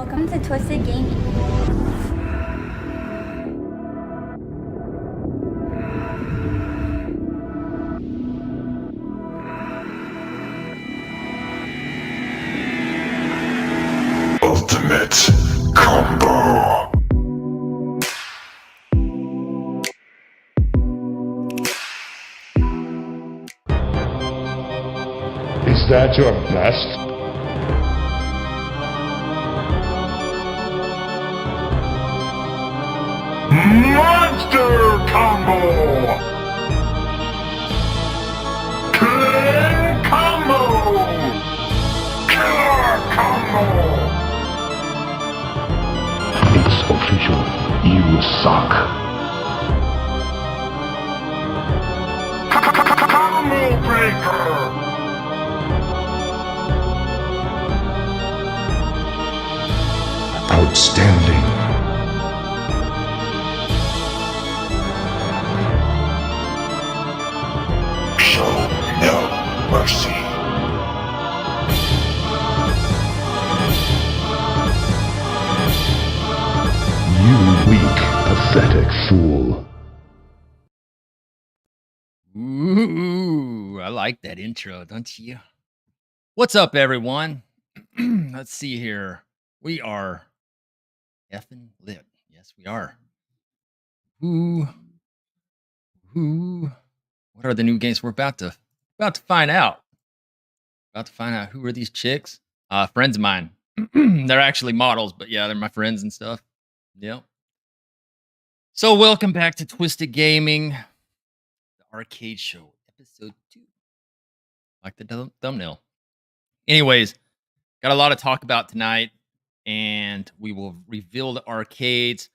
Welcome to Twisted Gaming. Ultimate combo. Is that your best? Monster combo. King combo. Killer combo. It's official. You suck. Combo breaker. Outstanding. Show no mercy. You weak, pathetic fool. Ooh, I like that intro, don't you? What's up, everyone? Let's see here. We are effing lit. Yes, we are. Ooh, ooh. What are the new games we're about to find out? About to find out who are these chicks? Friends of mine. They're actually models, but yeah, they're my friends and stuff. Yep. So welcome back to Twisted Gaming, the arcade show, episode 2. Like the thumbnail. Anyways, got a lot to talk about tonight, and we will reveal the arcades.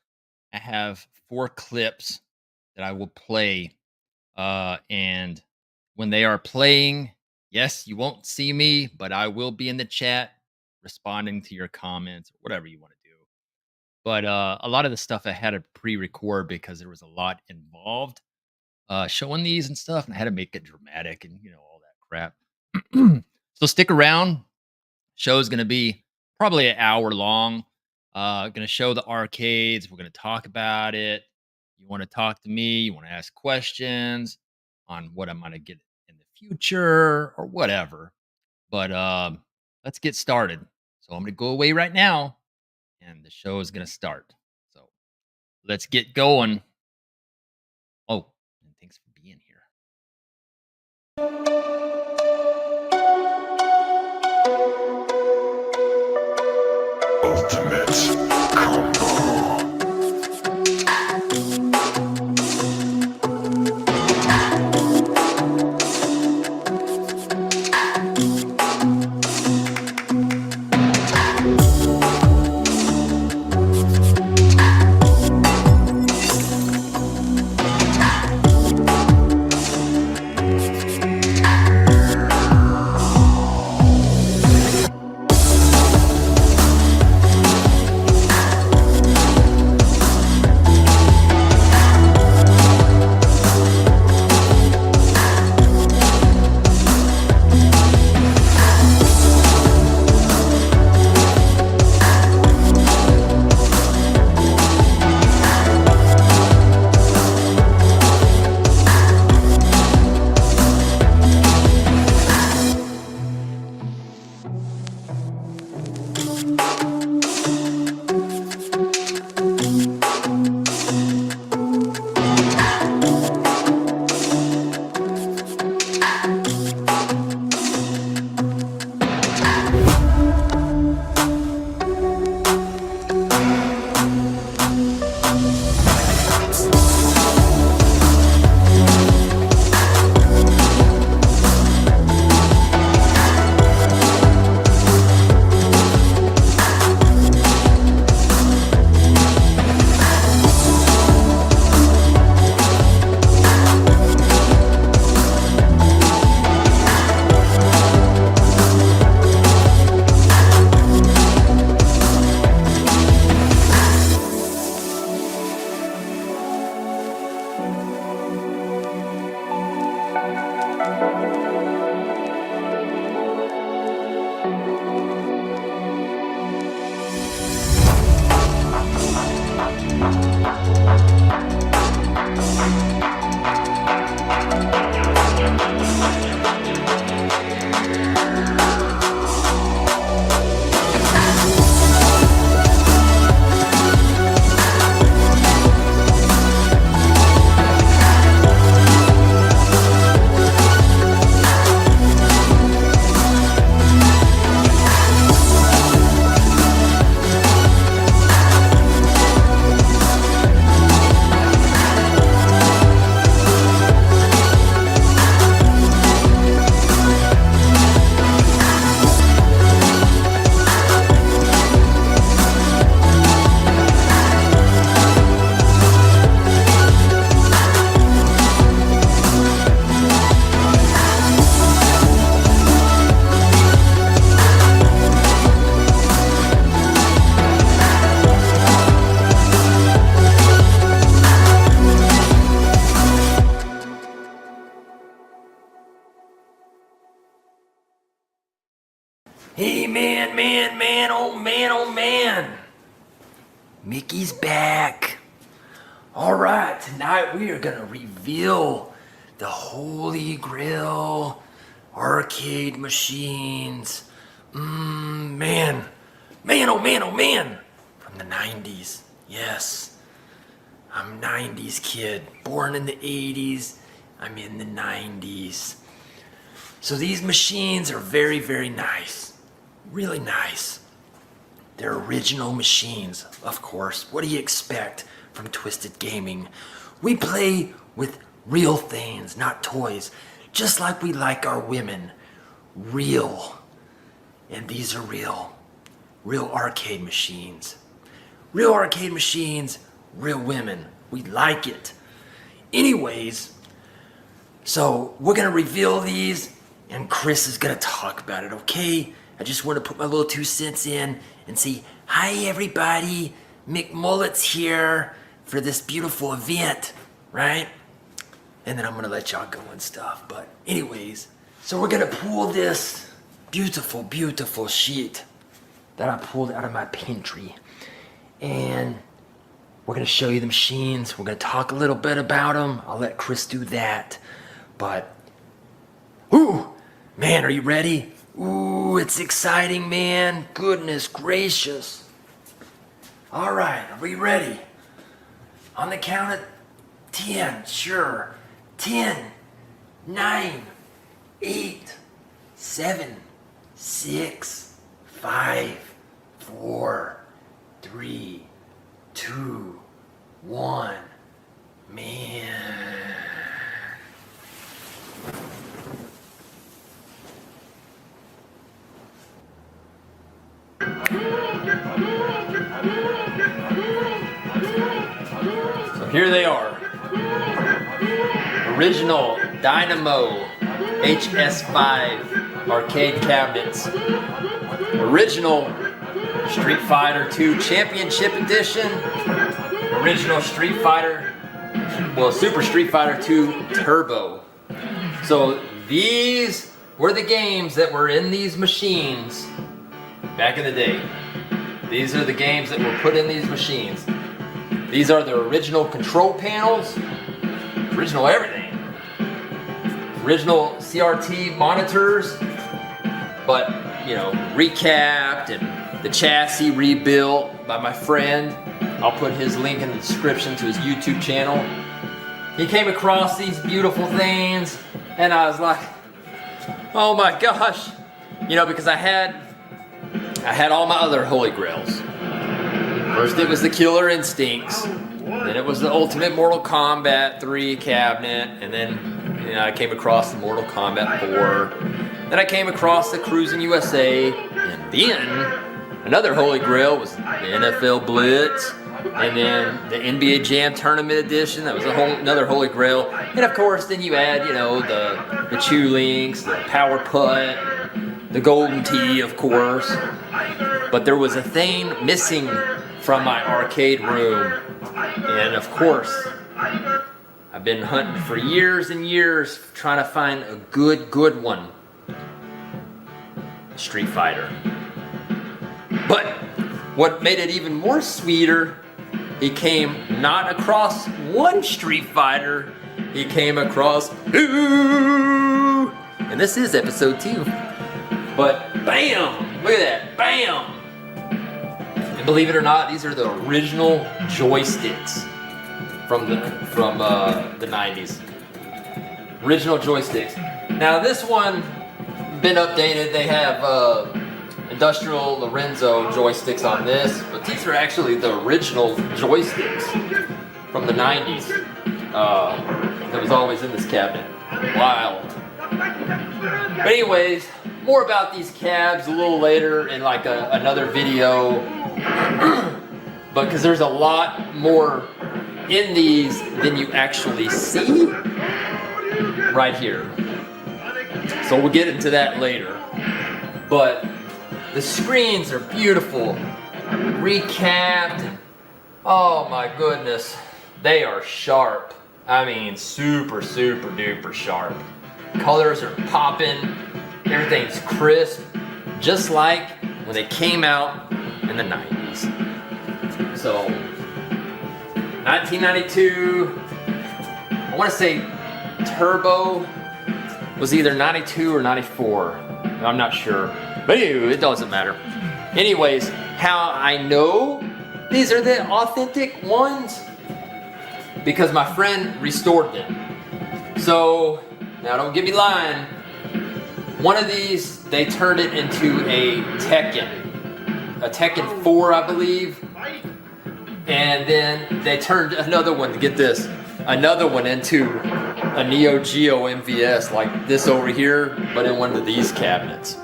I have 4 clips that I will play, and when they are playing, yes, you won't see me, but I will be in the chat responding to your comments, whatever you want to do. But a lot of the stuff I had to pre-record because there was a lot involved showing these and stuff, and I had to make it dramatic and all that crap. So stick around. Show's gonna be probably an hour long. Gonna show the arcades. We're gonna talk about it. You want to talk to me? You want to ask questions on what I'm gonna get in the future or whatever. But let's get started. So I'm gonna go away right now, and the show is gonna start. So let's get going. Oh, and thanks for being here. Ultimate combo. oh man. Mickey's back. All right, tonight we are gonna reveal the Holy Grail arcade machines. Man, oh man. From the 90s, yes. I'm a 90s kid, born in the 80s. I'm in the 90s. So these machines are very, very nice. Really nice. They're original machines, of course. What do you expect from Twisted Gaming? We play with real things, not toys. Just like we like our women. Real. And these are real. Real arcade machines. Real arcade machines, real women. We like it. Anyways, so we're gonna reveal these and Chris is gonna talk about it, okay? I just want to put my little 2 cents in and say, hi everybody, Mick Mullet's here for this beautiful event, right? And then I'm gonna let y'all go and stuff. But anyways, so we're gonna pull this beautiful, beautiful sheet that I pulled out of my pantry. And we're gonna show you the machines. We're gonna talk a little bit about them. I'll let Chris do that. But, ooh, man, are you ready? Ooh, it's exciting, man. Goodness gracious. All right, are we ready? On the count of 10, sure. 10, 9, 8, 7, 6, 5, 4, 3, 2, 1. Man. So here they are. Original Dynamo HS5 arcade cabinets. Original Street Fighter 2 Championship Edition. Original Street Fighter, well, Super Street Fighter 2 Turbo. So these were the games that were in these machines back in the day. These are the games that were put in these machines. These are the original control panels, original everything. Original CRT monitors, but, you know, recapped and the chassis rebuilt by my friend. I'll put his link in the description to his YouTube channel. He came across these beautiful things and I was like, oh my gosh. You know, because I had all my other Holy Grails. First it was the Killer Instincts, then it was the Ultimate Mortal Kombat 3 cabinet, and then, you know, I came across the Mortal Kombat 4. Then I came across the Cruis'n USA, and then another Holy Grail was the NFL Blitz, and then the NBA Jam Tournament Edition. That was another Holy Grail. And of course, then you add, you know, the Chew Links, the Power Putt, the Golden Tee, of course. But there was a thing missing from my arcade room, and of course, I've been hunting for years and years trying to find a good one. Street Fighter. But what made it even more sweeter, he came not across one Street Fighter, he came across two. And this is episode 2. But bam! Look at that, bam! And believe it or not, these are the original joysticks from the 90s. Original joysticks. Now this one been updated. They have industrial Lorenzo joysticks on this, but these are actually the original joysticks from the 90s. That was always in this cabinet. Wild. But anyways, more about these cabs a little later in like another video. But because there's a lot more in these than you actually see right here. So we'll get into that later. But the screens are beautiful, recapped. Oh my goodness, they are sharp. I mean, super duper sharp. Colors are popping, everything's crisp, just like when they came out in the 90s. So 1992, I want to say Turbo was either 92 or 94. I'm not sure. But anyway, it doesn't matter. Anyways, how I know these are the authentic ones? Because my friend restored them. So, now don't get me lying. One of these, they turned it into a Tekken 4, I believe. And then they turned another one, get this, another one into a Neo Geo MVS like this over here, but in one of these cabinets.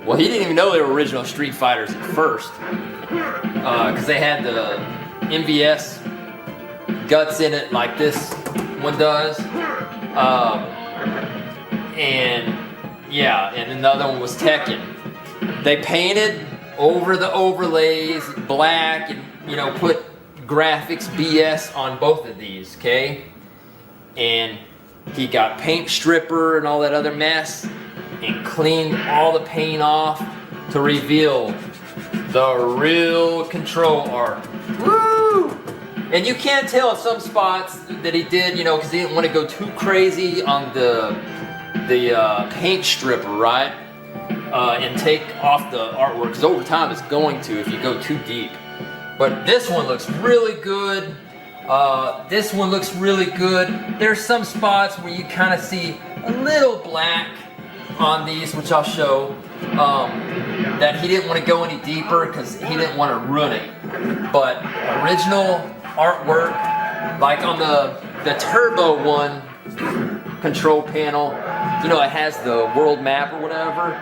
Well, he didn't even know they were original Street Fighters at first, because they had the MVS guts in it like this one does. And yeah, and another one was Tekken. They painted over the overlays black and, you know, put graphics BS on both of these, okay? And he got paint stripper and all that other mess and cleaned all the paint off to reveal the real control art. Woo! And you can't tell in some spots that he did, you know, because he didn't want to go too crazy on the paint stripper, right? And take off the artwork, because over time it's going to if you go too deep. But this one looks really good. This one looks really good. There's some spots where you kind of see a little black on these, which I'll show, that he didn't want to go any deeper because he didn't want to ruin it. But original artwork, like on the Turbo one control panel, you know, it has the world map or whatever,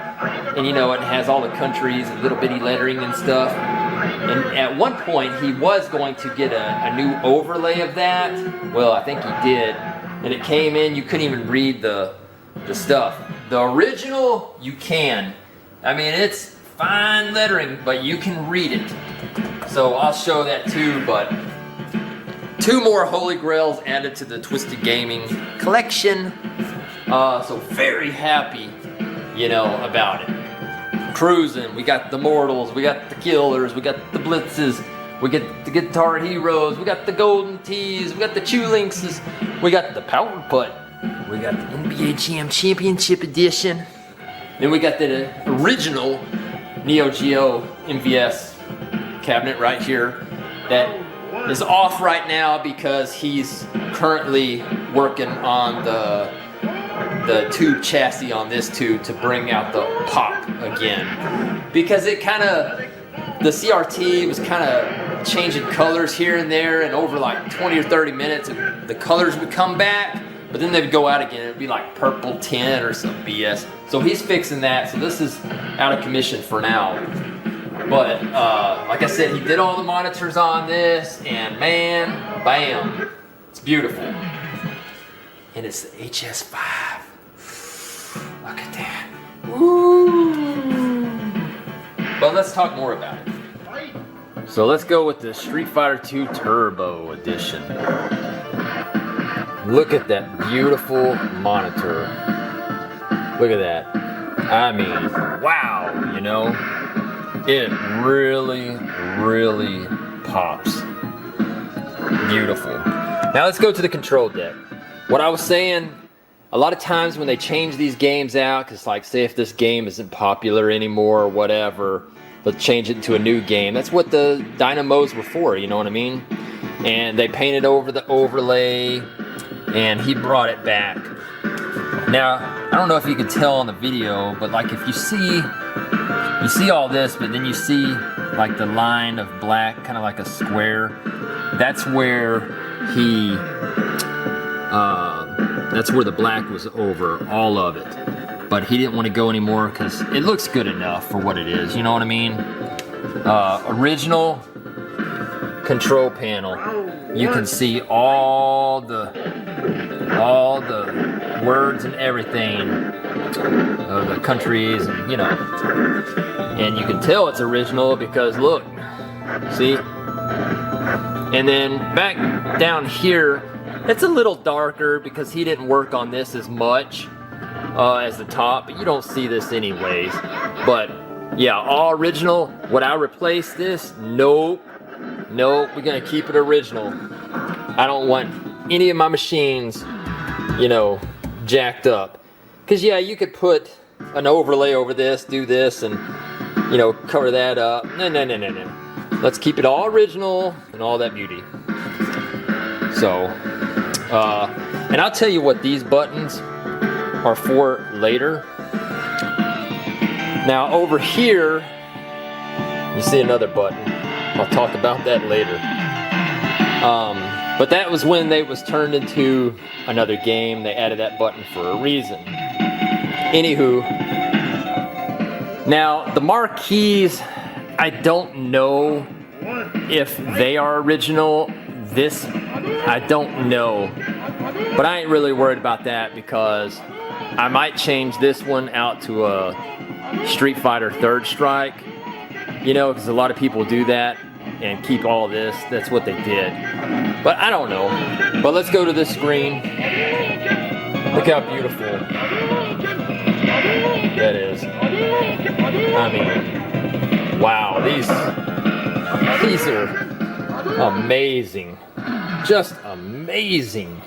and you know, it has all the countries and little bitty lettering and stuff. And at one point, he was going to get a new overlay of that. Well, I think he did, and it came in, you couldn't even read the stuff. The original, you can. I mean, it's fine lettering, but you can read it. So I'll show that too, but 2 more Holy Grails added to the Twisted Gaming collection. So very happy, you know, about it. Cruising, we got the Mortals, we got the Killers, we got the Blitzes, we get the Guitar Heroes, we got the Golden Tees, we got the Chew Lynxes, we got the Power Putt, we got the NBA Jam Championship Edition, then we got the original Neo Geo MVS cabinet right here that is off right now because he's currently working on the tube chassis on this tube to bring out the pop again, because it kind of, the CRT was kind of changing colors here and there, and over like 20 or 30 minutes the colors would come back, but then they would go out again. It would be like purple tint or some BS. So he's fixing that, so this is out of commission for now. But like I said, he did all the monitors on this, and man, bam, it's beautiful. And it's the HS5. Look at that. Woo! But let's talk more about it. So let's go with the Street Fighter II Turbo Edition. Look at that beautiful monitor. Look at that. I mean, wow, you know? It really, really pops. Beautiful. Now let's go to the control deck. What I was saying, a lot of times when they change these games out, because like say if this game isn't popular anymore or whatever, they'll change it into a new game. That's what the dynamos were for, you know what I mean? And they painted over the overlay, and he brought it back. Now, I don't know if you can tell on the video, but like if you see all this, but then you see like the line of black, kind of like a square, that's where he, that's where the black was over all of it. But he didn't want to go anymore because it looks good enough for what it is, you know what I mean? Original control panel. You can see all the words and everything of the countries, and you know, and you can tell it's original because look, see? And then back down here, it's a little darker because he didn't work on this as much as the top, but you don't see this anyways. But Yeah, all original. Would I replace this? Nope. Nope, we're gonna keep it original. I don't want any of my machines, you know, jacked up. Cause yeah, you could put an overlay over this, do this, and you know, cover that up. No. Let's keep it all original and all that beauty. So, and I'll tell you what these buttons are for later. Now over here, you see another button. I'll talk about that later. But that was when they was turned into another game. They added that button for a reason. Anywho, now the marquees, I don't know if they are original. This, I don't know. But I ain't really worried about that because I might change this one out to a Street Fighter Third Strike. You know, because a lot of people do that and keep all this. That's what they did. But I don't know. But let's go to this screen. Look how beautiful that is. I mean, wow. These are amazing. Just amazing.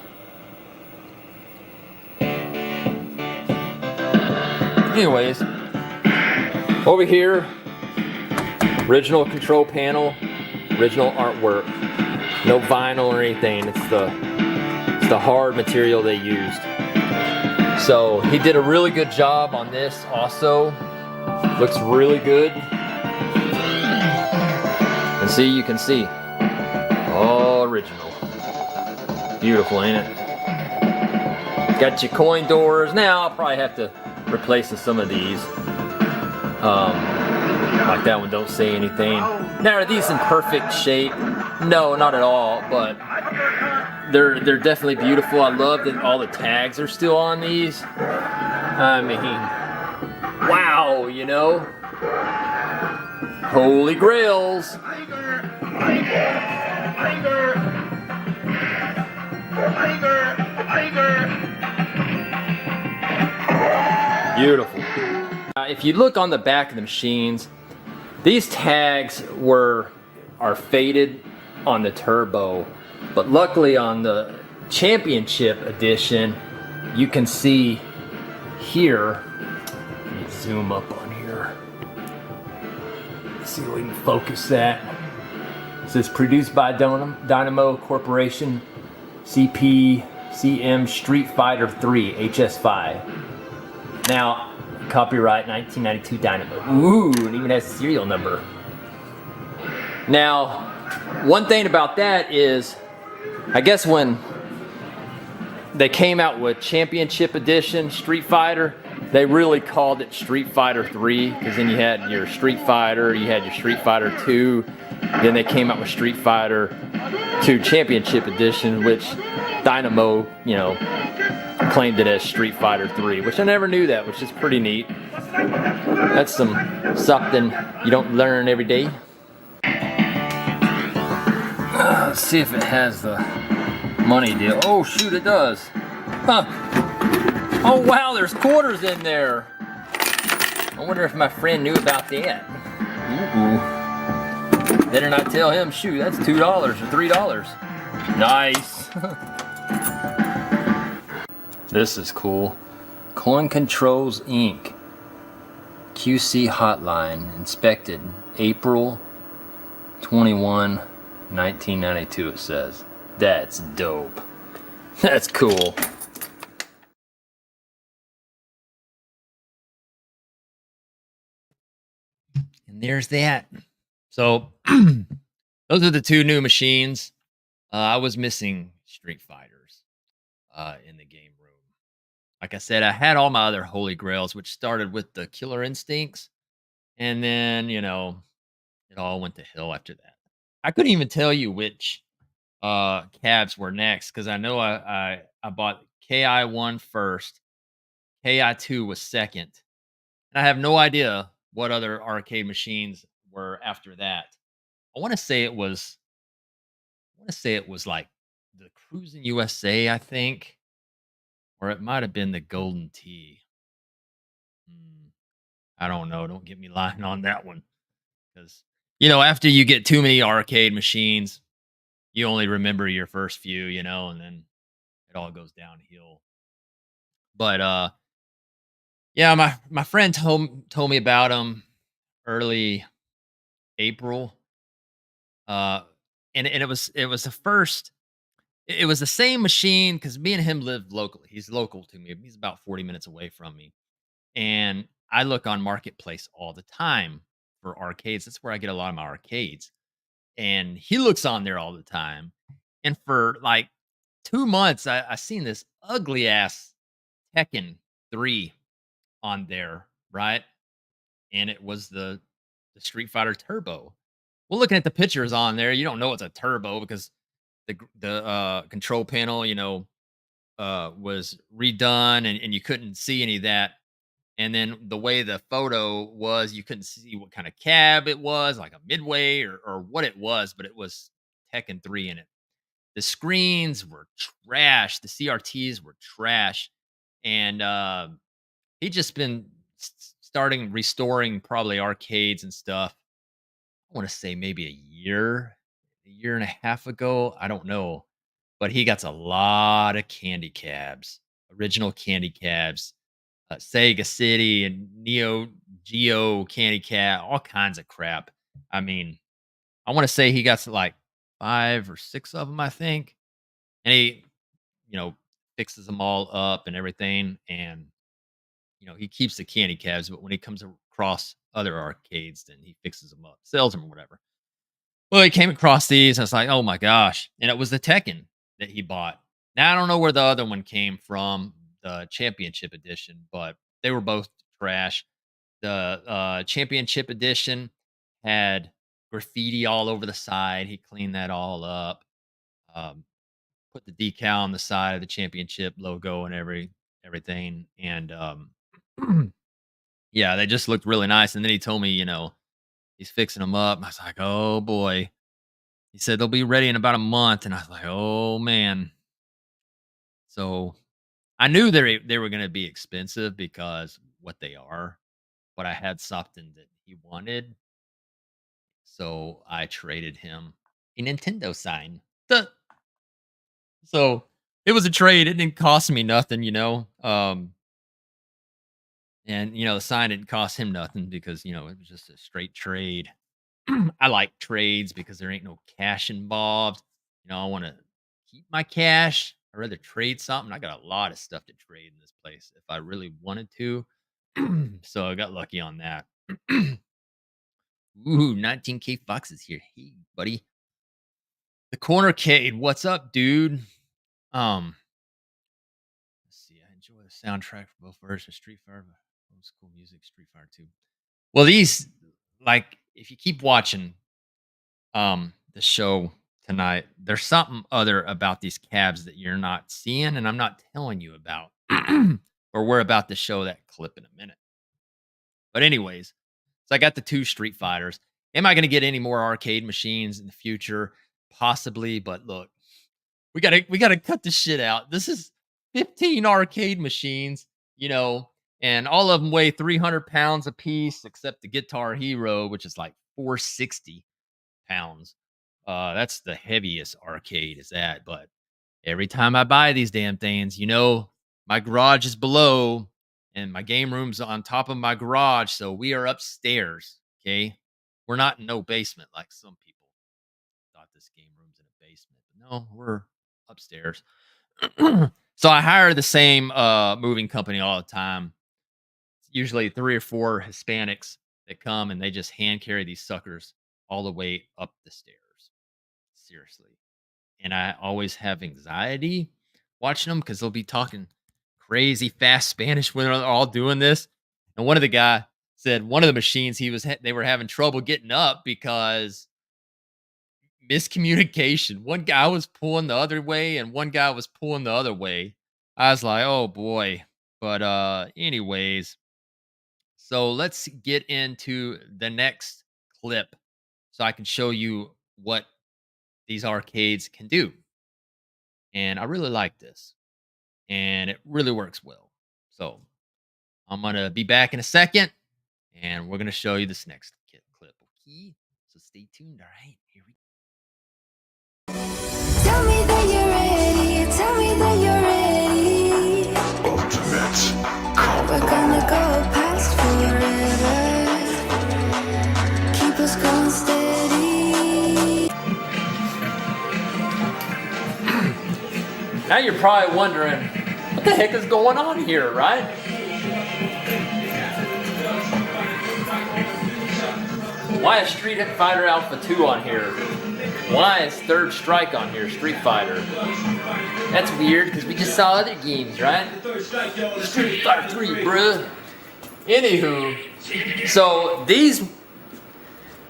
Anyways, over here, original control panel, original artwork, no vinyl or anything. It's the hard material they used. So he did a really good job on this also. Looks really good. And see, you can see, all original. Beautiful, ain't it? Got your coin doors. Now I'll probably have to replace some of these. Like that one don't say anything. Now are these in perfect shape? No, not at all, but they're definitely beautiful. I love that all the tags are still on these. I mean, wow, you know? Holy grails. Beautiful. If you look on the back of the machines, these tags are faded on the turbo, but luckily on the championship edition, you can see here. Let me zoom up on here. See if we can focus that. It says produced by Dynamo Corporation, CM Street Fighter 3 HS5. Now, copyright 1992 Dynamo. Ooh, it even has a serial number. Now, one thing about that is, I guess when they came out with Championship Edition Street Fighter, they really called it Street Fighter 3, because then you had your Street Fighter, you had your Street Fighter 2, then they came out with Street Fighter 2 Championship Edition, which Dynamo, you know, claimed it as Street Fighter 3, which I never knew that, which is pretty neat. That's something you don't learn every day. Let's see if it has the money deal. Oh shoot, it does. Huh. Oh wow, there's quarters in there. I wonder if my friend knew about that. Ooh. Better not tell him, shoot, that's $2 or $3. Nice. This is cool. Coin Controls Inc. QC Hotline, inspected April 21, 1992, it says. That's dope. That's cool. And there's that. So, those are the two new machines. I was missing Street Fighters in the game room. Like I said, I had all my other holy grails, which started with the Killer Instincts. And then, you know, it all went to hell after that. I couldn't even tell you which cabs were next, because I know I bought KI1 first. KI2 was second. And I have no idea what other arcade machines were after that. I want to say it was like the Cruising USA, I think. Or it might have been the Golden Tee. I don't know. Don't get me lying on that one because after you get too many arcade machines, you only remember your first few, and then it all goes downhill. But yeah, my friend told me about them early April. Uh, and it was the first. It was the same machine because me and him live locally. He's local to me. He's about 40 minutes away from me, and I look on Marketplace all the time for arcades. That's where I get a lot of my arcades, and he looks on there all the time. And for like 2 months, I seen this ugly ass Tekken 3 on there, right? And it was the Street Fighter Turbo. Well, looking at the pictures on there, you don't know it's a turbo because the control panel, was redone and you couldn't see any of that. And then the way the photo was, you couldn't see what kind of cab it was, like a midway or what it was, but it was Tekken 3 in it. The screens were trash. The CRTs were trash. And he just been starting restoring probably arcades and stuff. I want to say maybe a year and a half ago. I don't know, but he got a lot of candy cabs, original candy cabs, Sega City and Neo Geo candy cab, all kinds of crap. I mean, I want to say he got like 5 or 6 of them, I think, and he, you know, fixes them all up and everything, and he keeps the candy cabs, but when he comes across other arcades, then he fixes them up, sells them or whatever. Well, he came across these, and I was like, "Oh my gosh!" And it was the Tekken that he bought. Now I don't know where the other one came from, the Championship Edition, but they were both trash. The Championship Edition had graffiti all over the side. He cleaned that all up. Um, put the decal on the side of the championship logo and everything, and yeah, they just looked really nice. And then he told me, he's fixing them up. I was like, "Oh boy." He said they'll be ready in about a month, and I was like, "Oh man." So I knew they were going to be expensive because what they are, but I had something that he wanted, so I traded him a Nintendo sign. So it was a trade. It didn't cost me nothing. And the sign didn't cost him nothing because it was just a straight trade. I like trades because there ain't no cash involved. I want to keep my cash. I'd rather trade something. I got a lot of stuff to trade in this place if I really wanted to. So I got lucky on that. Ooh, 19K Fox is here. Hey, buddy. The Cornercade. What's up, dude? Let's see. I enjoy the soundtrack for both versions of Street Fighter, but old school music, Street Fighter 2. Well, these, like, if you keep watching the show tonight, there's something other about these cabs that you're not seeing and I'm not telling you about. Or we're about to show that clip in a minute. But anyways, so I got the 2 Street Fighters. Am I going to get any more arcade machines in the future? Possibly, but look, we gotta cut this shit out. This is 15 arcade machines, and all of them weigh 300 pounds a piece, except the Guitar Hero, which is like 460 pounds. That's the heaviest arcade is that. But every time I buy these damn things, my garage is below and my game room's on top of my garage. So we are upstairs. Okay. We're not in no basement like some people thought this game room's in a basement. But no, we're upstairs. So I hire the same moving company all the time. Usually 3 or 4 Hispanics that come and they just hand carry these suckers all the way up the stairs. Seriously. And I always have anxiety watching them because they'll be talking crazy fast Spanish when they're all doing this. And one of the guy said one of the machines they were having trouble getting up because miscommunication. One guy was pulling the other way and one guy was pulling the other way. I was like, "Oh boy." But anyways, so let's get into the next clip so I can show you what these arcades can do. And I really like this. And it really works well. So I'm going to be back in a second And we're going to show you this next clip. Okay? So stay tuned. All right, here we go. Tell me that you're ready. Tell me that you're ready. Ultimate We're combo. gonna go past forever. Keep us going steady. Now you're probably wondering, what the heck is going on here, right? Why is Street Fighter Alpha 2 on here? Why is Third Strike on here, Street Fighter? That's weird, because we just saw other games, right? Street Fighter 3, bruh. Anywho, so these,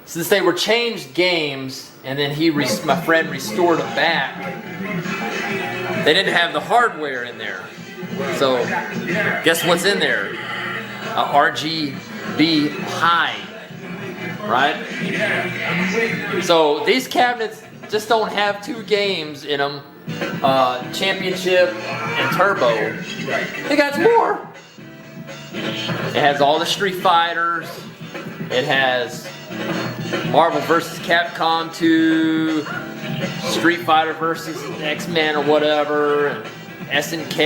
since they were changed games, and then my friend restored them back, they didn't have the hardware in there. So, guess what's in there? A RGB high, right? So these cabinets just don't have 2 games in them, Championship and Turbo. They got more. It has all the Street Fighters. It has Marvel vs. Capcom 2, Street Fighter vs. X-Men or whatever, and SNK.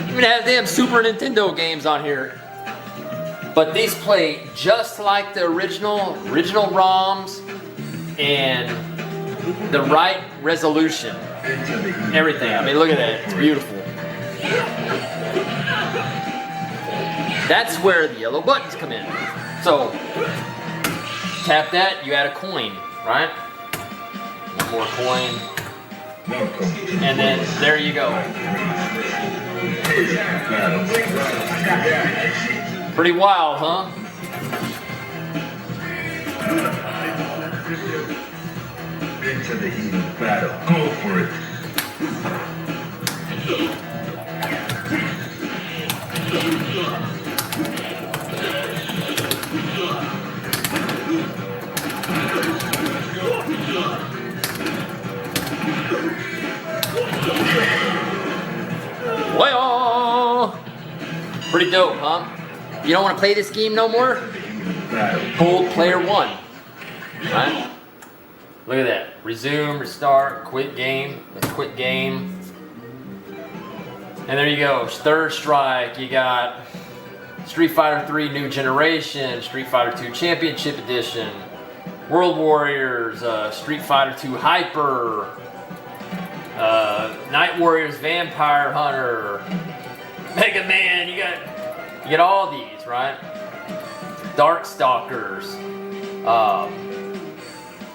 Even have them Super Nintendo games on here. But these play just like the original ROMs, and the right resolution. Everything. I mean, look at that. It's beautiful. That's where the yellow buttons come in. So, tap that, you add a coin, right? One more coin. And then there you go. Pretty wild, huh? Into the heat of battle. Go for it. Well, pretty dope, huh? You don't want to play this game no more? Hold player 1, right? Look at that. Resume, restart, quit game. Let's quit game. And there you go. Third Strike. You got Street Fighter 3 New Generation, Street Fighter 2 Championship Edition, World Warriors, Street Fighter 2 Hyper, Night Warriors Vampire Hunter, Mega Man. You get all these, right? Darkstalkers,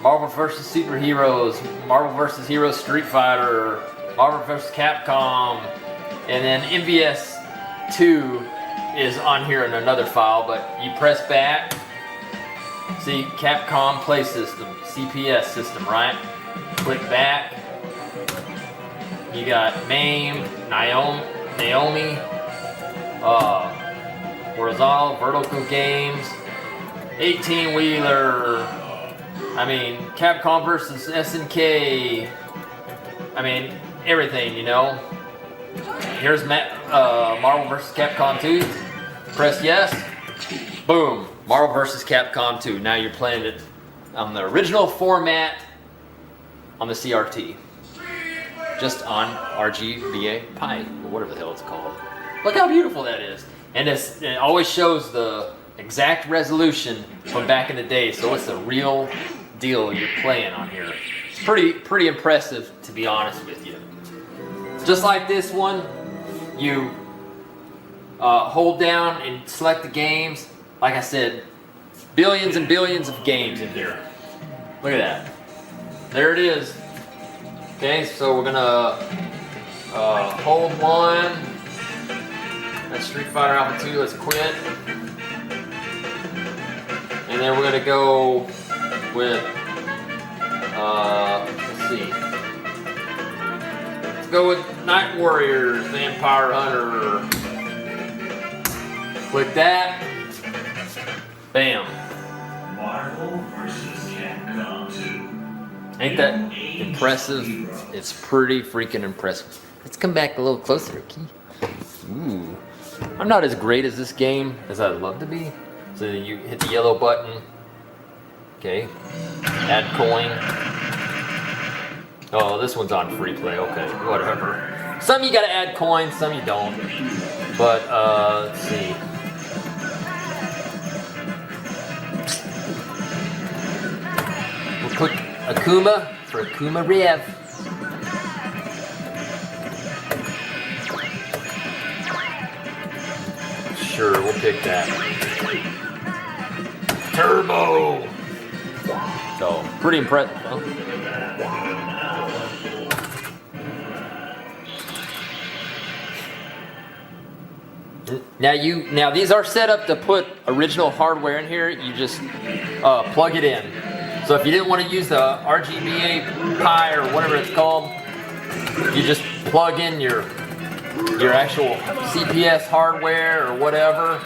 Marvel vs. Superheroes, Marvel vs. Heroes Street Fighter, Marvel vs. Capcom, and then MVS 2 is on here in another file, but you press back. See, Capcom Play System, CPS system, right? Click back. You got MAME, Naomi, horizontal, vertical games, 18-wheeler. I mean, Capcom versus SNK. I mean, everything, you know. Here's Marvel vs. Capcom 2. Press yes. Boom. Marvel vs. Capcom 2. Now you're playing it on the original format on the CRT. Just on RGBA Pi, or whatever the hell it's called. Look how beautiful that is. And it always shows the exact resolution from back in the day, so it's the real deal you're playing on here. It's pretty impressive, to be honest with you. Just like this one, you hold down and select the games. Like I said, billions and billions of games in here. Look at that. There it is. Okay, so we're gonna hold one. That's Street Fighter Alpha 2. Let's quit. And then we're gonna go with let's see. Let's go with Night Warriors, Vampire Hunter. Click that. Bam. Marvel vs. Capcom 2. Ain't that impressive? It's pretty freaking impressive. Let's come back a little closer, Key. Ooh. I'm not as great as this game as I'd love to be, So you hit the yellow button. Okay. Add coin. Oh, this one's on free play. Okay, whatever. Some you gotta add coins, some you don't. But let's see. We'll click Akuma for Akuma Rev. Sure, we'll pick that. Turbo. So pretty impressive. Huh? Now these are set up to put original hardware in here. You just plug it in. So if you didn't want to use the RGBA Pi or whatever it's called, you just plug in your actual CPS hardware or whatever,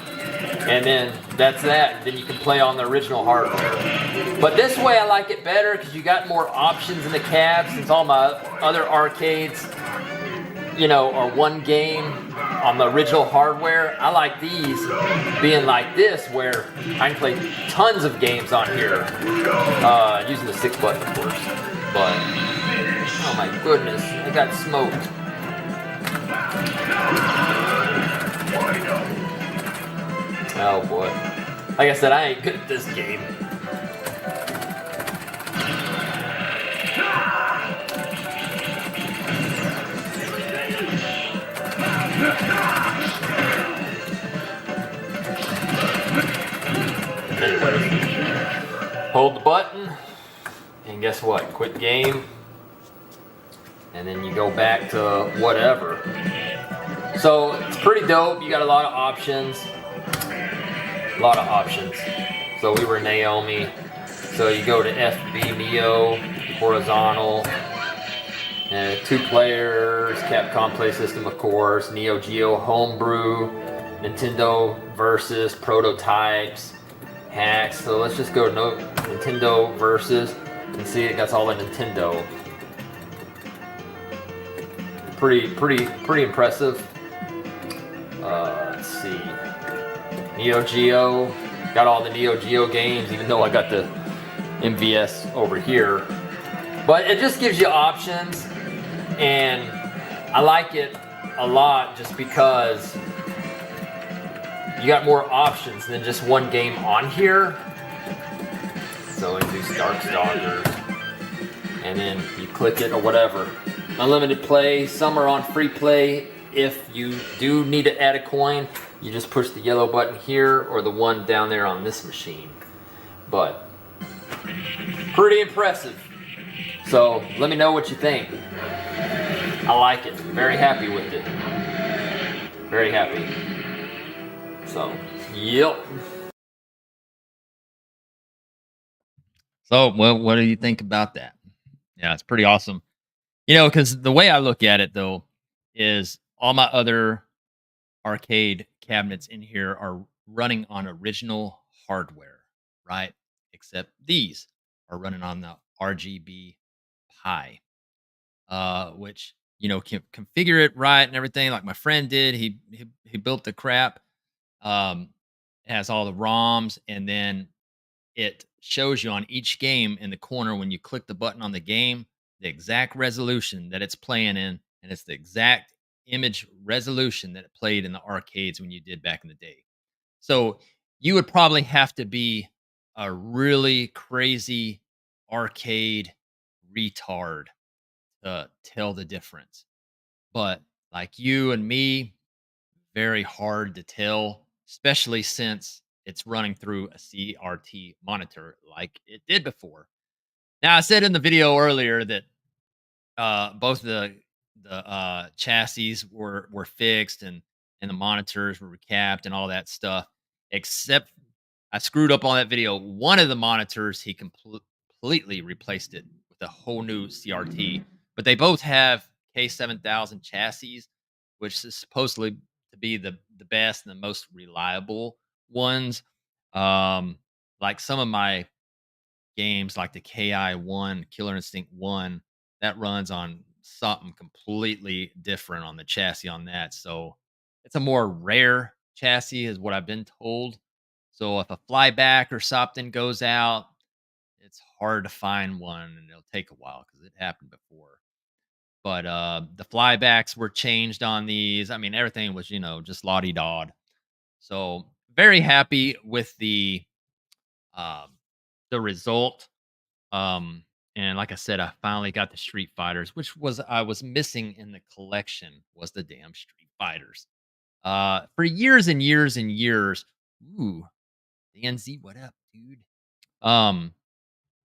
and then that's that. Then you can play on the original hardware. But this way I like it better because you got more options in the cab, since all my other arcades, you know, are one game on the original hardware. I like these being like this, where I can play tons of games on here, using the 6 button, of course. But oh my goodness, I got smoked. Oh boy. Like I said, I ain't good at this game. Hold the button, and guess what? Quit game. And then you go back to whatever. So it's pretty dope. You got a lot of options. A lot of options. So we were Naomi. So you go to FB Neo, horizontal, 2 players, Capcom Play System, of course, Neo Geo Homebrew, Nintendo Versus, Prototypes, Hacks. So let's just go to Nintendo Versus and see it got all the Nintendo. Pretty impressive. Let's see. Neo Geo, got all the Neo Geo games, even though I got the MVS over here. But it just gives you options, and I like it a lot just because you got more options than just one game on here. So I do Darkstalkers, and then you click it or whatever. Unlimited play, some are on free play. If you do need to add a coin, you just push the yellow button here or the one down there on this machine. But pretty impressive. So let me know what you think. I like it. Very happy with it. Very happy. So, yep. So, well, what do you think about that? Yeah, it's pretty awesome. You know, because the way I look at it, though, is all my other arcade cabinets in here are running on original hardware, right? Except these are running on the RGB Pi, which, you know, can configure it right and everything, like my friend did. He built the crap. It has all the ROMs, and then it shows you on each game in the corner when you click the button on the game, the exact resolution that it's playing in, and it's the exact image resolution that it played in the arcades when you did back in the day. So you would probably have to be a really crazy arcade retard to tell the difference. But like you and me, very hard to tell, especially since it's running through a CRT monitor like it did before. Now, I said in the video earlier that both the chassis were fixed, and the monitors were recapped and all that stuff. Except I screwed up on that video. One of the monitors, he completely replaced it with a whole new CRT. But they both have K7000 chassis, which is supposedly to be the best and the most reliable ones. Like some of my games, like the KI1, Killer Instinct 1, that runs on something completely different on the chassis on that. So it's a more rare chassis, is what I've been told. So if a flyback or something goes out, it's hard to find one, and it'll take a while because it happened before. But the flybacks were changed on these. I mean, everything was, just lottie dod. So very happy with um, the result. And like I said, I finally got the Street Fighters, which was I was missing in the collection was the damn Street Fighters. For years and years and years. Ooh, DNZ, what up, dude? Um,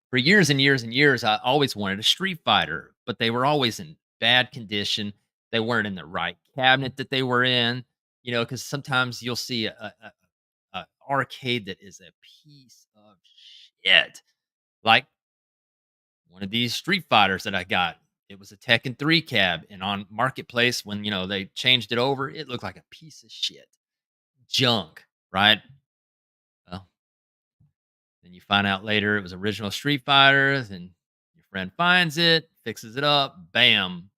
for years and years and years, I always wanted a Street Fighter, but they were always in bad condition. They weren't in the right cabinet that they were in, because sometimes you'll see a arcade that is a piece of shit. Like one of these Street Fighters that I got. It was a Tekken 3 cab, and on Marketplace, when they changed it over, it looked like a piece of shit. Junk, right? Well, then you find out later it was original Street Fighter, then your friend finds it, fixes it up, bam.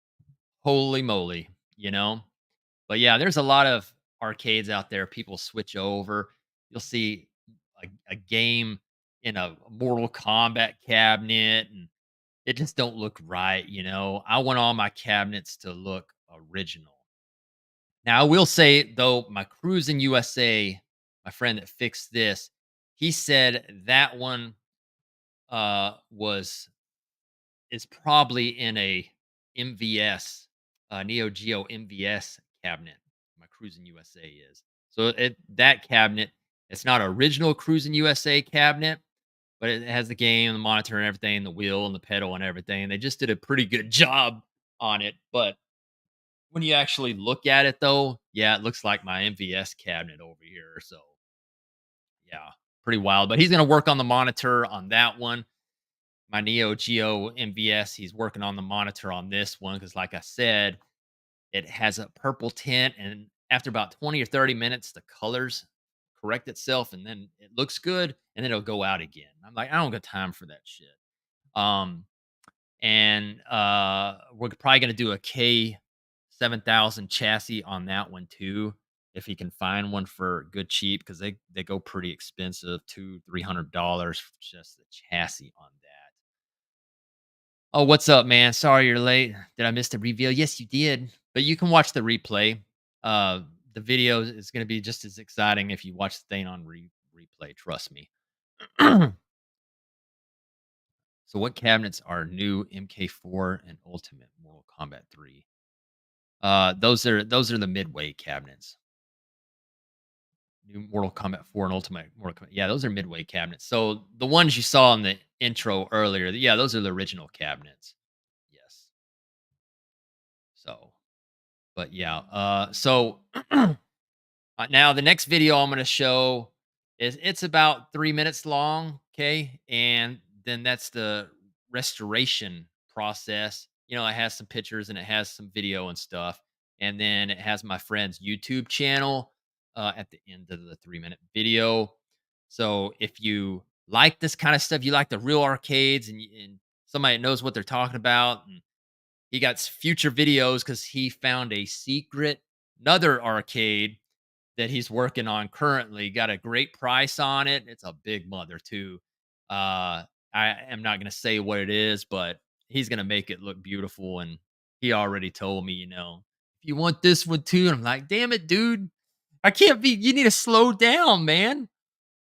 Holy moly. But yeah, there's a lot of arcades out there. People switch over. You'll see a game in a Mortal Kombat cabinet, and it just don't look right. I want all my cabinets to look original. Now, I will say, though, my Cruising USA, my friend that fixed this, he said that one is probably in a MVS, Neo Geo MVS cabinet. My Cruising USA is. So that cabinet, it's not original Cruising USA cabinet, but it has the game, the monitor and everything, the wheel and the pedal and everything. They just did a pretty good job on it. But when you actually look at it, though, yeah, it looks like my MVS cabinet over here. So, yeah, pretty wild. But he's going to work on the monitor on that one. My Neo Geo MVS, he's working on the monitor on this one because, like I said, it has a purple tint. And after about 20 or 30 minutes, the colors correct itself and then it looks good and then it'll go out again. I'm like, I don't got time for that shit. And we're probably gonna do a K7000 chassis on that one too, if he can find one for good cheap, because they go pretty expensive, $200-300 for just the chassis on that. Oh, what's up, man? Sorry you're late. Did I miss the reveal? Yes, you did. But you can watch the replay. The video is going to be just as exciting if you watch the thing on replay. Trust me. So, what cabinets are new MK4 and Ultimate Mortal Kombat 3? Those are the midway cabinets. New Mortal Kombat 4 and Ultimate Mortal Kombat. Yeah, those are midway cabinets. So the ones you saw in the intro earlier, yeah, those are the original cabinets. Yes. So, but yeah, so now the next video I'm going to show it's about 3 minutes long, okay? And then that's the restoration process. It has some pictures and it has some video and stuff. And then it has my friend's YouTube channel at the end of the 3-minute video. So if you like this kind of stuff, you like the real arcades and somebody that knows what they're talking about, and he got future videos because he found another arcade that he's working on currently. Got a great price on it. It's a big mother too. I am not going to say what it is, but he's going to make it look beautiful. And he already told me, if you want this one too. And I'm like, damn it, dude. I can't be, you need to slow down, man.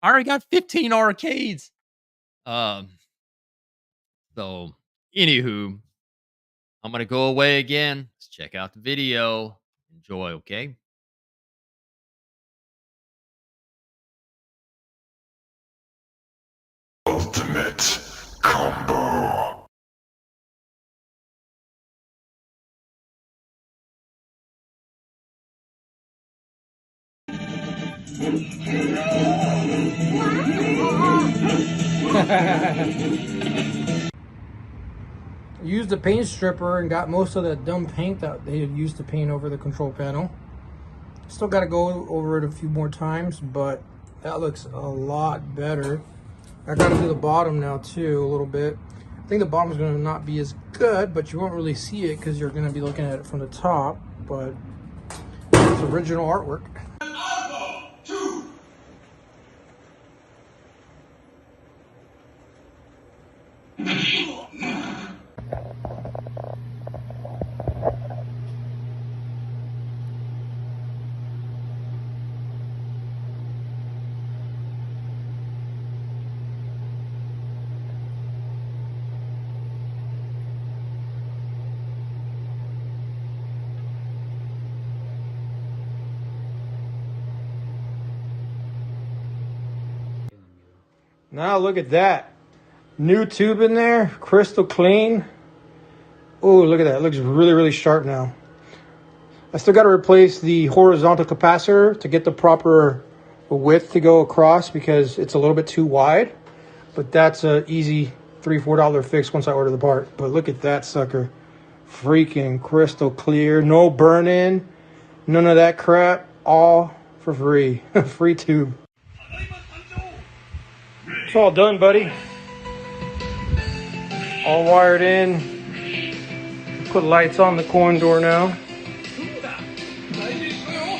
I already got 15 arcades. So anywho, I'm going to go away again. Let's check out the video. Enjoy, okay? Ultimate Combo. Used a paint stripper and got most of the dumb paint that they had used to paint over the control panel. Still got to go over it a few more times, but that looks a lot better. I got to do the bottom now too a little bit. I think the bottom is going to not be as good, but you won't really see it because you're going to be looking at it from the top. But it's original artwork. Now look at that. New tube in there, crystal clean. Oh, look at that. It looks really, really sharp now. I still got to replace the horizontal capacitor to get the proper width to go across because it's a little bit too wide. But that's a easy $3-4 fix once I order the part. But look at that sucker. Freaking crystal clear. No burn-in. None of that crap. All for free. Free tube. It's all done, buddy. All wired in. Put lights on the coin door now.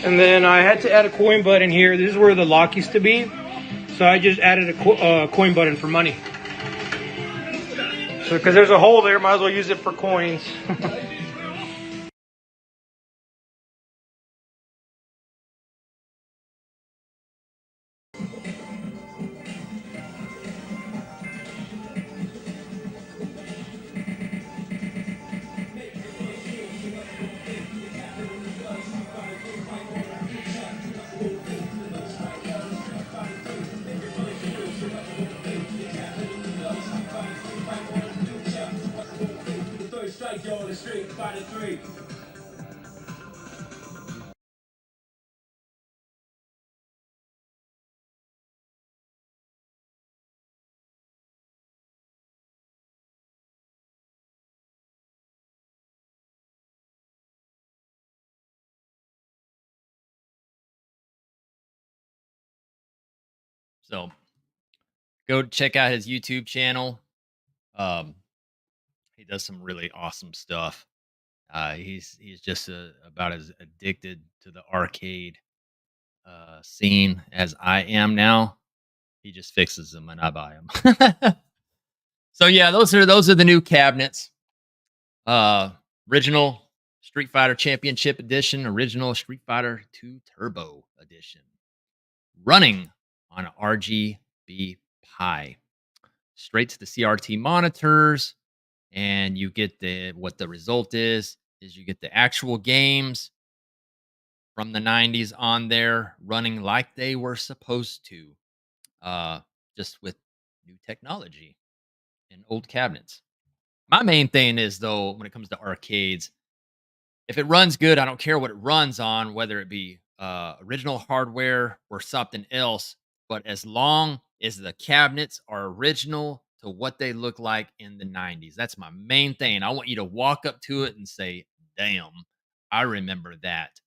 And then I had to add a coin button here. This is where the lock used to be. So I just added a coin button for money. So because there's a hole there, might as well use it for coins. So go check out his YouTube channel. He does some really awesome stuff. He's just about as addicted to the arcade scene as I am now. He just fixes them and I buy them. So yeah, those are the new cabinets. Original Street Fighter Championship Edition, original Street Fighter 2 Turbo Edition, running on a RGB Pi, straight to the CRT monitors, and you get what the result is you get the actual games from the 90s on there running like they were supposed to, just with new technology and old cabinets. My main thing is, though, when it comes to arcades, if it runs good, I don't care what it runs on, whether it be original hardware or something else. But as long as the cabinets are original to what they look like in the 90s, that's my main thing. I want you to walk up to it and say, damn, I remember that.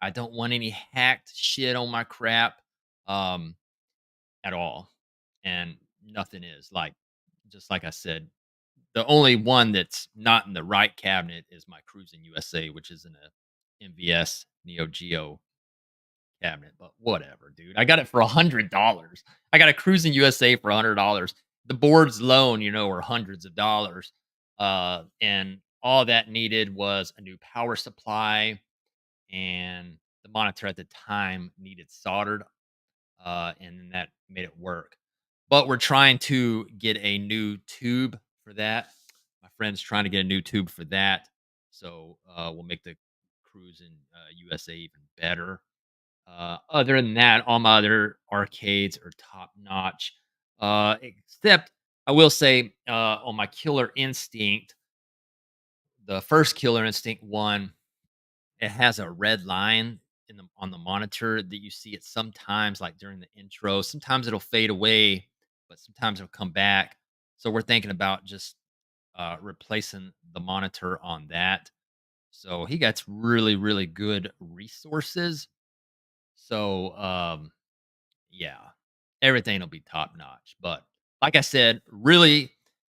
I don't want any hacked shit on my crap at all. And nothing is. Like, just like I said, the only one that's not in the right cabinet is my Cruising USA, which is in a MVS Neo Geo cabinet. But whatever, dude. I got it for $100. I got a Cruising USA for $100. The boards alone, were hundreds of dollars. And all that needed was a new power supply, and the monitor at the time needed soldered, and then that made it work. But we're trying to get a new tube for that. My friend's trying to get a new tube for that, so we'll make the Cruising USA even better. Other than that, all my other arcades are top notch. Except I will say, on my Killer Instinct, the first Killer Instinct one, it has a red line on the monitor that you see it sometimes, like during the intro. Sometimes it'll fade away, but sometimes it'll come back. So we're thinking about just replacing the monitor on that. So he gets really, really good resources. So yeah, everything will be top notch. But like I said, really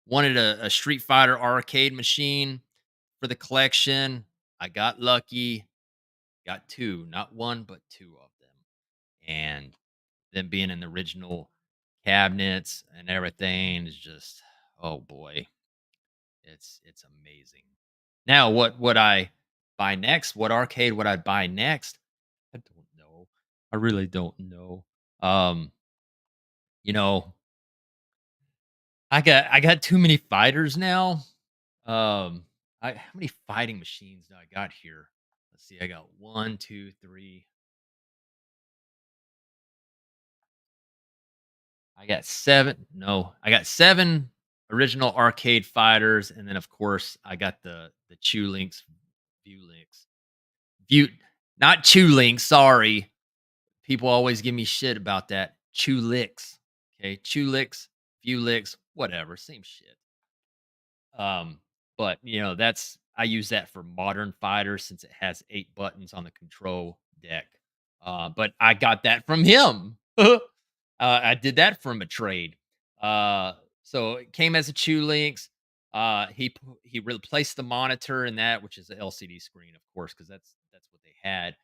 wanted a Street Fighter arcade machine for the collection. I got lucky. Got two, not one, but two of them. And them being in the original cabinets and everything is just, oh boy, it's amazing. Now, what would I buy next? What arcade would I buy next? I don't know. I really don't know. Um, you know, I got too many fighters now. How many fighting machines do I got here? Let's see. I got one, two, three. I got 7. No, I got 7 original arcade fighters, and then of course I got the Chew Links, View Links, View, not Chew Links. Sorry, people always give me shit about that. Chew Licks. Okay, Chew Licks, View Licks, whatever, same shit. Um, but that's I use that for modern fighters since it has 8 buttons on the control deck. But I got that from him. I did that from a trade. Uh, so it came as a Chew Links. He replaced the monitor in that, which is the LCD screen, of course, because that's what they had.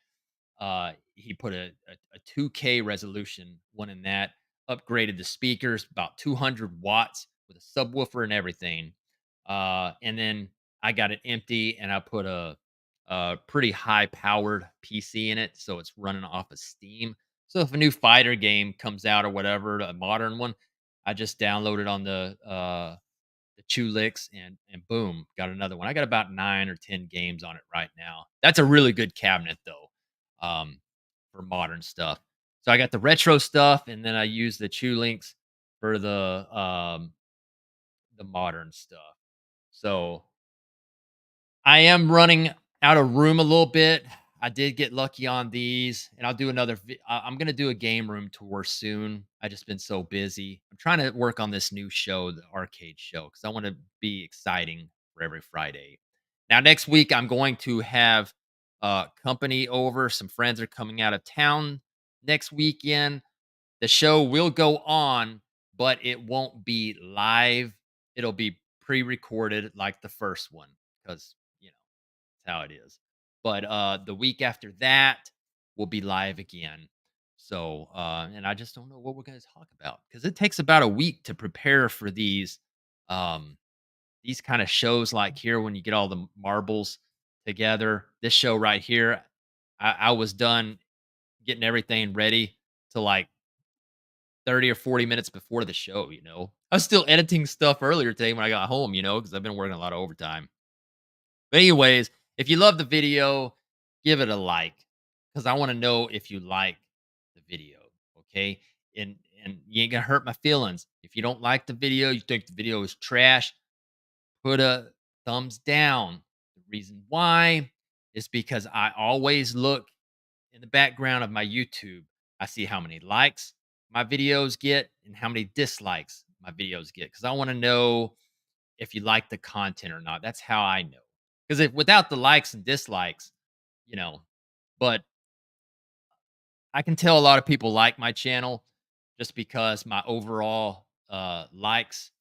He put a 2K resolution one in that, upgraded the speakers about 200 watts with a subwoofer and everything. And then I got it empty and I put a pretty high powered PC in it. So it's running off of Steam. So if a new fighter game comes out or whatever, a modern one, I just download it on the Chew Licks and boom, got another one. I got about 9 or 10 games on it right now. That's a really good cabinet though, for modern stuff. So I got the retro stuff, and then I use the Chew Links for the modern stuff. So I am running out of room a little bit. I did get lucky on these, and I'll do another. I'm gonna do a game room tour soon. I just been so busy. I'm trying to work on this new show, the arcade show, because I want to be exciting for every Friday. Now, next week I'm going to have company over. Some friends are coming out of town next weekend. The show will go on, but it won't be live. It'll be pre-recorded like the first one, because that's how it is. But the week after that will be live again. So and I just don't know what we're going to talk about, because it takes about a week to prepare for um these kind of shows like here, when you get all the marbles together. This show right here, I was done getting everything ready to like 30 or 40 minutes before the show. I was still editing stuff earlier today when I got home, because I've been working a lot of overtime. But anyways, if you love the video, give it a like, because I want to know if you like the video. Okay. And you ain't gonna hurt my feelings. If you don't like the video, you think the video is trash, put a thumbs down. The reason why is because I always look in the background of my YouTube. I see how many likes my videos get and how many dislikes my videos get, because I want to know if you like the content or not. That's how I know. Because if without the likes and dislikes, you know, but I can tell a lot of people like my channel just because my overall likes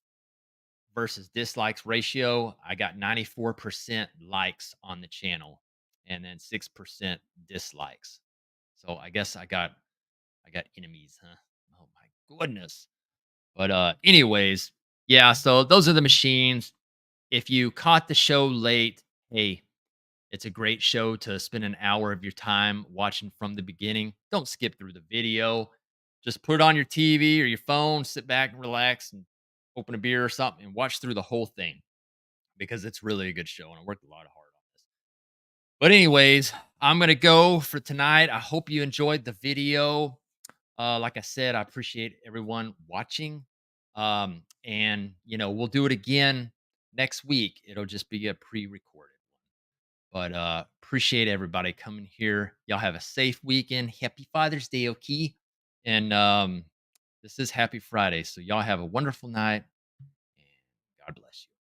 versus dislikes ratio, I got 94% likes on the channel and then 6% dislikes. So I guess I got enemies, huh? Oh my goodness. But anyways, yeah, so those are the machines. If you caught the show late, hey, it's a great show to spend an hour of your time watching from the beginning. Don't skip through the video. Just put it on your TV or your phone, sit back and relax and open a beer or something and watch through the whole thing, because it's really a good show and I worked a lot of hard on this. But anyways, I'm going to go for tonight. I hope you enjoyed the video. Like I said, I appreciate everyone watching. And we'll do it again next week. It'll just be a pre-recorded. But appreciate everybody coming here. Y'all have a safe weekend. Happy Father's Day, okay? And this is Happy Friday. So y'all have a wonderful night. And God bless you.